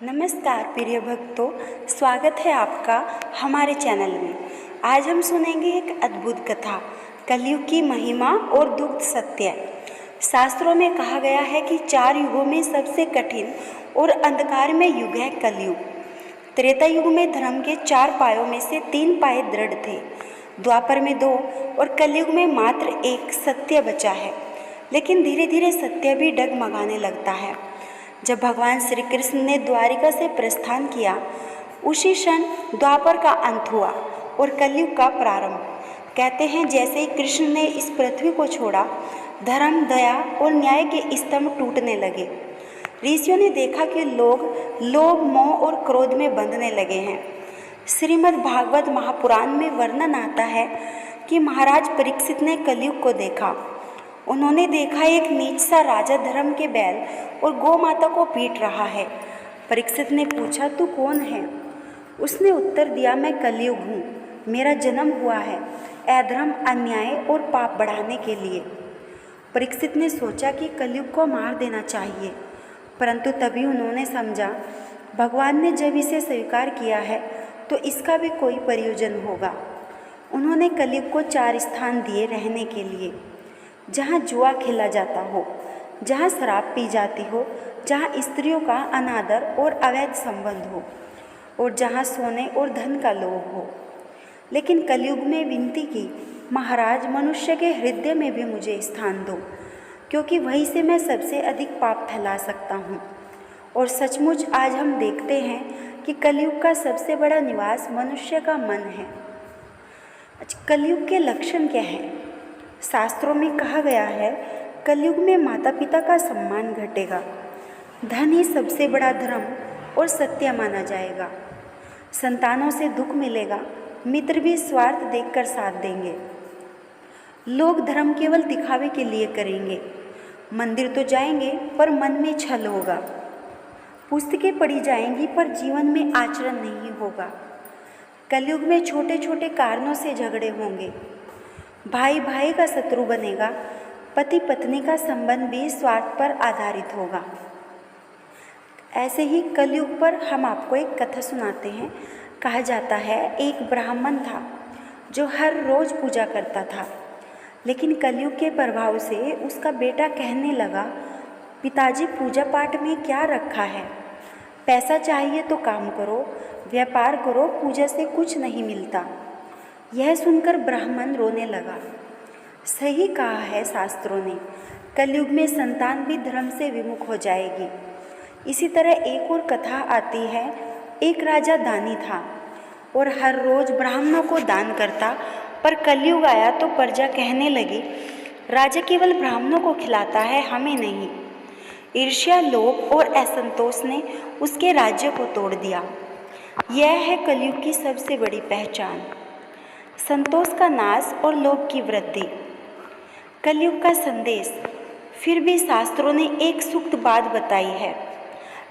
नमस्कार प्रिय भक्तों, स्वागत है आपका हमारे चैनल में। आज हम सुनेंगे एक अद्भुत कथा, कलयुग की महिमा और दुख सत्य। शास्त्रों में कहा गया है कि 4 युगों में सबसे कठिन और अंधकार में युग है कलयुग। त्रेता युग में धर्म के 4 पायों में से 3 पाए दृढ़ थे, द्वापर में 2 और कलयुग में मात्र 1 सत्य बचा है। लेकिन धीरे धीरे सत्य भी डगमगाने लगता है। जब भगवान श्री कृष्ण ने द्वारिका से प्रस्थान किया, उसी क्षण द्वापर का अंत हुआ और कलयुग का प्रारंभ। कहते हैं जैसे ही कृष्ण ने इस पृथ्वी को छोड़ा, धर्म, दया और न्याय के स्तंभ टूटने लगे। ऋषियों ने देखा कि लोग लोभ, मोह और क्रोध में बंधने लगे हैं। श्रीमद् भागवत महापुराण में वर्णन आता है कि महाराज परीक्षित ने कलयुग को देखा। उन्होंने देखा एक नीच सा राजा धर्म के बैल और गौ माता को पीट रहा है। परीक्षित ने पूछा, तू कौन है? उसने उत्तर दिया, मैं कलयुग हूँ। मेरा जन्म हुआ है अधर्म, अन्याय और पाप बढ़ाने के लिए। परीक्षित ने सोचा कि कलयुग को मार देना चाहिए, परंतु तभी उन्होंने समझा भगवान ने जब इसे स्वीकार किया है तो इसका भी कोई प्रयोजन होगा। उन्होंने कलयुग को 4 स्थान दिए रहने के लिए, जहाँ जुआ खेला जाता हो, जहाँ शराब पी जाती हो, जहाँ स्त्रियों का अनादर और अवैध संबंध हो और जहाँ सोने और धन का लोभ हो। लेकिन कलयुग में विनती की, महाराज मनुष्य के हृदय में भी मुझे स्थान दो, क्योंकि वहीं से मैं सबसे अधिक पाप फैला सकता हूँ। और सचमुच आज हम देखते हैं कि कलयुग का सबसे बड़ा निवास मनुष्य का मन है। कलयुग के लक्षण क्या हैं? शास्त्रों में कहा गया है कलयुग में माता पिता का सम्मान घटेगा, धन ही सबसे बड़ा धर्म और सत्य माना जाएगा, संतानों से दुख मिलेगा, मित्र भी स्वार्थ देखकर साथ देंगे, लोग धर्म केवल दिखावे के लिए करेंगे, मंदिर तो जाएंगे पर मन में छल होगा, पुस्तकें पढ़ी जाएंगी पर जीवन में आचरण नहीं होगा। कलयुग में छोटे छोटे कारणों से झगड़े होंगे, भाई भाई का शत्रु बनेगा, पति पत्नी का संबंध भी स्वार्थ पर आधारित होगा। ऐसे ही कलयुग पर हम आपको एक कथा सुनाते हैं। कहा जाता है एक ब्राह्मण था जो हर रोज़ पूजा करता था, लेकिन कलयुग के प्रभाव से उसका बेटा कहने लगा, पिताजी पूजा पाठ में क्या रखा है? पैसा चाहिए तो काम करो, व्यापार करो, पूजा से कुछ नहीं मिलता। यह सुनकर ब्राह्मण रोने लगा। सही कहा है शास्त्रों ने, कलयुग में संतान भी धर्म से विमुख हो जाएगी। इसी तरह एक और कथा आती है, एक राजा दानी था और हर रोज़ ब्राह्मणों को दान करता, पर कलयुग आया तो प्रजा कहने लगी, राजा केवल ब्राह्मणों को खिलाता है, हमें नहीं। ईर्ष्या, लोभ और असंतोष ने उसके राज्य को तोड़ दिया। यह है कलयुग की सबसे बड़ी पहचान, संतोष का नाश और लोभ की वृद्धि। कलयुग का संदेश। फिर भी शास्त्रों ने एक सूक्त बात बताई है,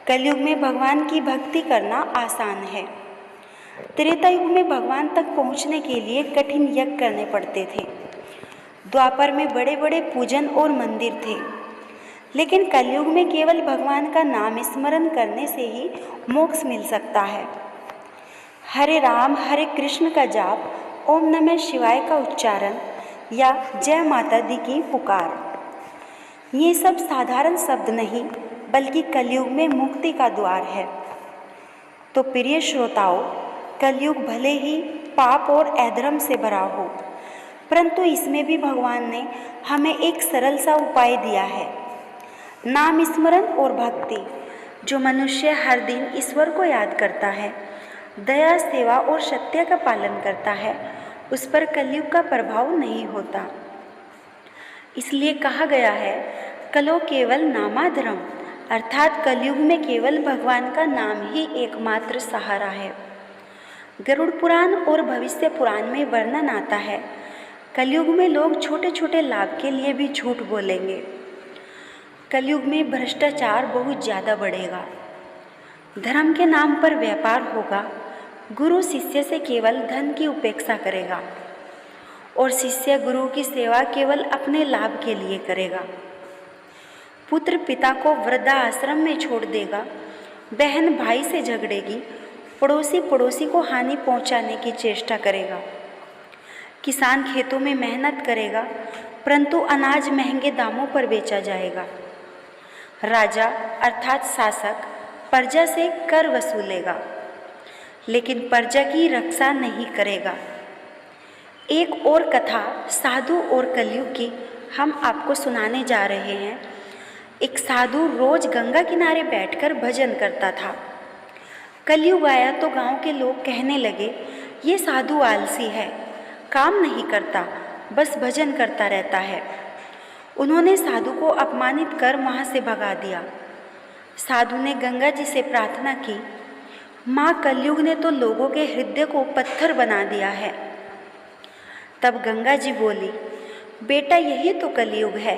कलयुग में भगवान की भक्ति करना आसान है। त्रेता युग में भगवान तक पहुंचने के लिए कठिन यज्ञ करने पड़ते थे। द्वापर में बड़े बड़े पूजन और मंदिर थे, लेकिन कलयुग में केवल भगवान का नाम स्मरण करने से ही मोक्ष मिल सकता है। हरे राम हरे कृष्ण का जाप, ओम नमः शिवाय का उच्चारण या जय माता दी की पुकार, ये सब साधारण शब्द नहीं बल्कि कलयुग में मुक्ति का द्वार है। तो प्रिय श्रोताओं, कलयुग भले ही पाप और अधर्म से भरा हो, परंतु इसमें भी भगवान ने हमें एक सरल सा उपाय दिया है, नाम स्मरण और भक्ति। जो मनुष्य हर दिन ईश्वर को याद करता है, दया, सेवा और सत्य का पालन करता है, उस पर कलयुग का प्रभाव नहीं होता। इसलिए कहा गया है, कलो केवल नामाधर्म, अर्थात कलयुग में केवल भगवान का नाम ही एकमात्र सहारा है। गरुड़ पुराण और भविष्य पुराण में वर्णन आता है, कलयुग में लोग छोटे छोटे लाभ के लिए भी झूठ बोलेंगे। कलयुग में भ्रष्टाचार बहुत ज़्यादा बढ़ेगा, धर्म के नाम पर व्यापार होगा, गुरु शिष्य से केवल धन की उपेक्षा करेगा और शिष्य गुरु की सेवा केवल अपने लाभ के लिए करेगा। पुत्र पिता को वृद्धाश्रम में छोड़ देगा बहन भाई से झगड़ेगी, पड़ोसी पड़ोसी को हानि पहुंचाने की चेष्टा करेगा। किसान खेतों में मेहनत करेगा, परंतु अनाज महंगे दामों पर बेचा जाएगा। राजा अर्थात शासक प्रजा से कर वसूलेगा, लेकिन प्रजा की रक्षा नहीं करेगा। एक और कथा साधु और कलयुग की हम आपको सुनाने जा रहे हैं। एक साधु रोज गंगा किनारे बैठकर भजन करता था। कलयुग आया तो गांव के लोग कहने लगे, ये साधु आलसी है, काम नहीं करता, बस भजन करता रहता है। उन्होंने साधु को अपमानित कर वहाँ से भगा दिया। साधु ने गंगा जी से प्रार्थना की, माँ कलयुग ने तो लोगों के हृदय को पत्थर बना दिया है। तब गंगा जी बोली, बेटा यही तो कलयुग है,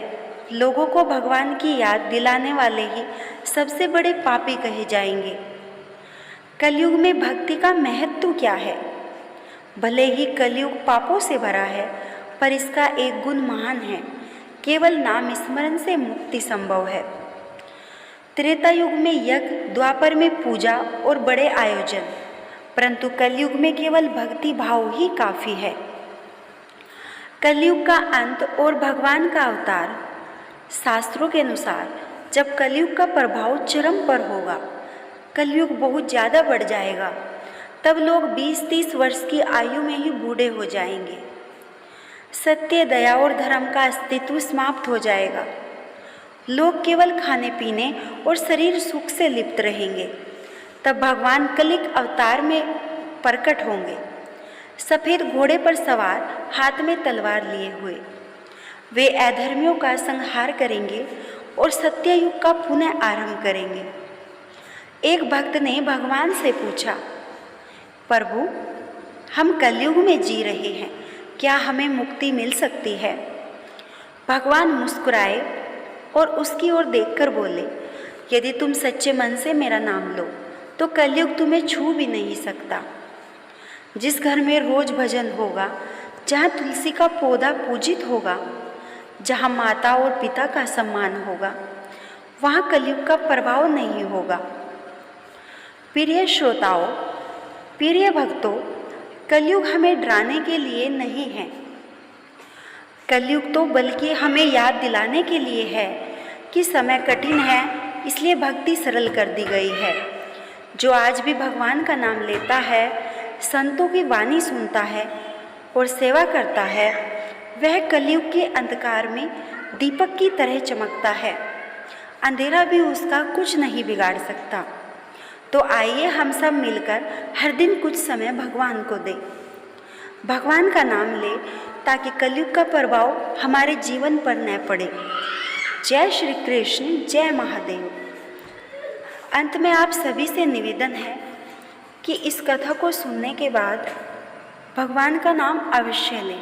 लोगों को भगवान की याद दिलाने वाले ही सबसे बड़े पापी कहे जाएंगे। कलयुग में भक्ति का महत्व क्या है? भले ही कलयुग पापों से भरा है, पर इसका एक गुण महान है, केवल नाम स्मरण से मुक्ति संभव है। त्रेता युग में यज्ञ, द्वापर में पूजा और बड़े आयोजन, परंतु कलयुग में केवल भक्ति भाव ही काफ़ी है। कलयुग का अंत और भगवान का अवतार। शास्त्रों के अनुसार जब कलयुग का प्रभाव चरम पर होगा, कलयुग बहुत ज़्यादा बढ़ जाएगा, तब लोग 20-30 वर्ष की आयु में ही बूढ़े हो जाएंगे। सत्य, दया और धर्म का अस्तित्व समाप्त हो जाएगा। लोग केवल खाने पीने और शरीर सुख से लिप्त रहेंगे। तब भगवान कलिक अवतार में प्रकट होंगे, सफ़ेद घोड़े पर सवार, हाथ में तलवार लिए हुए। वे अधर्मियों का संहार करेंगे और सत्ययुग का पुनः आरंभ करेंगे। एक भक्त ने भगवान से पूछा, प्रभु, हम कलयुग में जी रहे हैं, क्या हमें मुक्ति मिल सकती है? भगवान मुस्कुराए और उसकी ओर देखकर बोले, यदि तुम सच्चे मन से मेरा नाम लो तो कलयुग तुम्हें छू भी नहीं सकता। जिस घर में रोज भजन होगा, जहाँ तुलसी का पौधा पूजित होगा, जहाँ माता और पिता का सम्मान होगा, वहाँ कलयुग का प्रभाव नहीं होगा। प्रिय श्रोताओं, प्रिय भक्तों, कलयुग हमें डराने के लिए नहीं है। कलयुग तो बल्कि हमें याद दिलाने के लिए है कि समय कठिन है, इसलिए भक्ति सरल कर दी गई है। जो आज भी भगवान का नाम लेता है, संतों की वाणी सुनता है और सेवा करता है, वह कलयुग के अंधकार में दीपक की तरह चमकता है। अंधेरा भी उसका कुछ नहीं बिगाड़ सकता। तो आइए हम सब मिलकर हर दिन कुछ समय भगवान को दें, भगवान का नाम लें, ताकि कलयुग का प्रभाव हमारे जीवन पर न पड़े। जय श्री कृष्ण, जय महादेव। अंत में आप सभी से निवेदन है कि इस कथा को सुनने के बाद भगवान का नाम अवश्य लें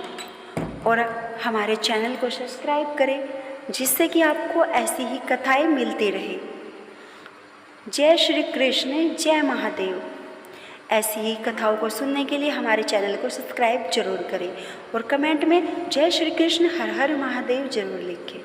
और हमारे चैनल को सब्सक्राइब करें, जिससे कि आपको ऐसी ही कथाएं मिलती रहे। जय श्री कृष्ण, जय महादेव। ऐसी ही कथाओं को सुनने के लिए हमारे चैनल को सब्सक्राइब जरूर करें और कमेंट में जय श्री कृष्ण हर हर महादेव जरूर लिखें।